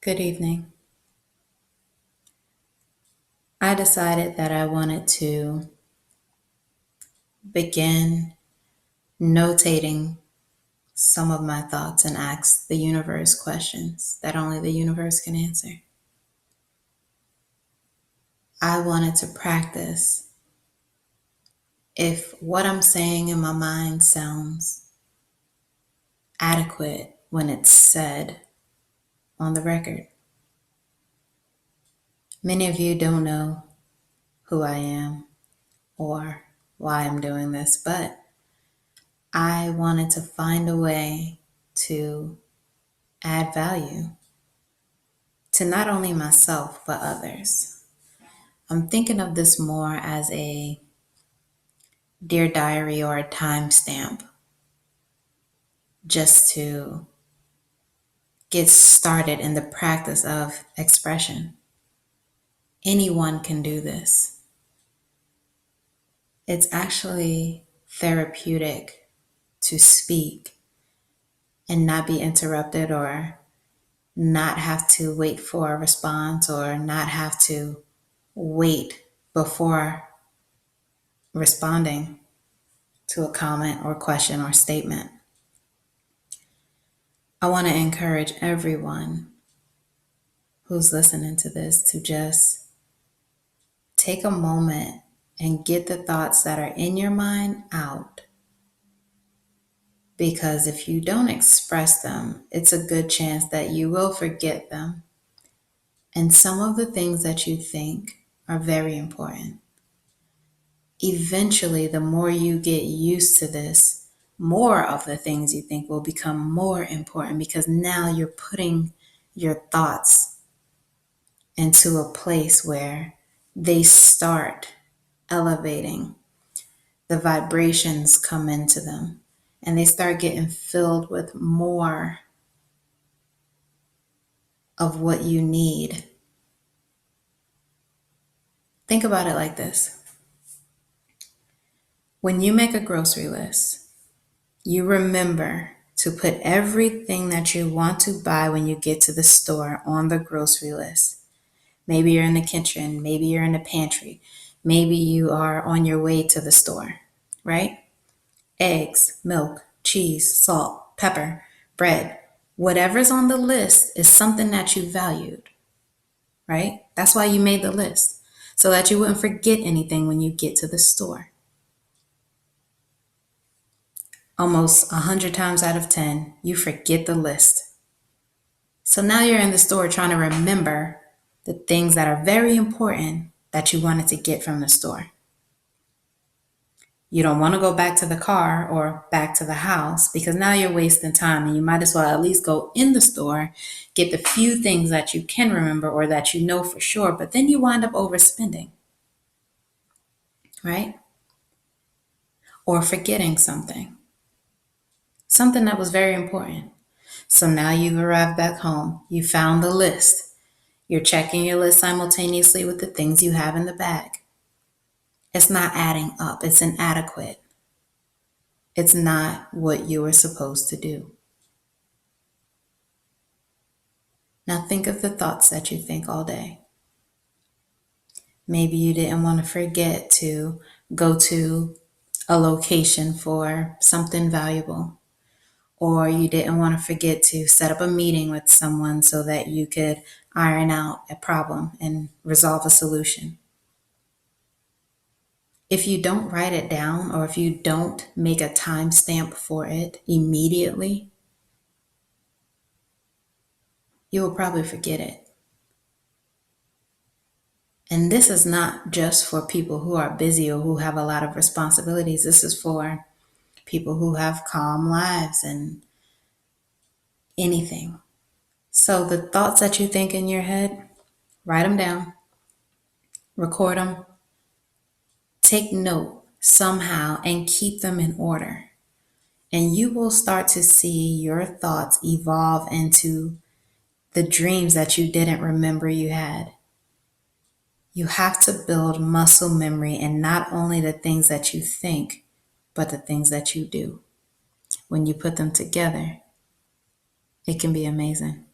Good evening. I decided that I wanted to begin notating some of my thoughts and ask the universe questions that only the universe can answer. I wanted to practice if what I'm saying in my mind sounds adequate when it's said on the record. Many of you don't know who I am or why I'm doing this, but I wanted to find a way to add value to not only myself, but others. I'm thinking of this more as a dear diary or a timestamp just to get started in the practice of expression. Anyone can do this. It's actually therapeutic to speak and not be interrupted or not have to wait for a response or not have to wait before responding to a comment or question or statement. I want to encourage everyone who's listening to this to just take a moment and get the thoughts that are in your mind out. Because if you don't express them, it's a good chance that you will forget them. And some of the things that you think are very important. Eventually, the more you get used to this, more of the things you think will become more important because now you're putting your thoughts into a place where they start elevating. The vibrations come into them and they start getting filled with more of what you need. Think about it like this. When you make a grocery list, you remember to put everything that you want to buy when you get to the store on the grocery list. Maybe you're in the kitchen, maybe you're in the pantry, maybe you are on your way to the store, right? Eggs, milk, cheese, salt, pepper, bread, whatever's on the list is something that you valued, right? That's why you made the list, so that you wouldn't forget anything when you get to the store. Almost 100 times out of 10, you forget the list. So now you're in the store trying to remember the things that are very important that you wanted to get from the store. You don't want to go back to the car or back to the house because now you're wasting time and you might as well at least go in the store, get the few things that you can remember or that you know for sure, but then you wind up overspending, right? Or forgetting something that was very important. So now you've arrived back home, you found the list. You're checking your list simultaneously with the things you have in the bag. It's not adding up, it's inadequate. It's not what you were supposed to do. Now think of the thoughts that you think all day. Maybe you didn't want to forget to go to a location for something valuable. Or you didn't want to forget to set up a meeting with someone so that you could iron out a problem and resolve a solution. If you don't write it down or if you don't make a timestamp for it immediately, you will probably forget it. And this is not just for people who are busy or who have a lot of responsibilities. This is for people who have calm lives and anything. So the thoughts that you think in your head, write them down, record them, take note somehow and keep them in order. And you will start to see your thoughts evolve into the dreams that you didn't remember you had. You have to build muscle memory in not only the things that you think, but the things that you do. When you put them together, it can be amazing.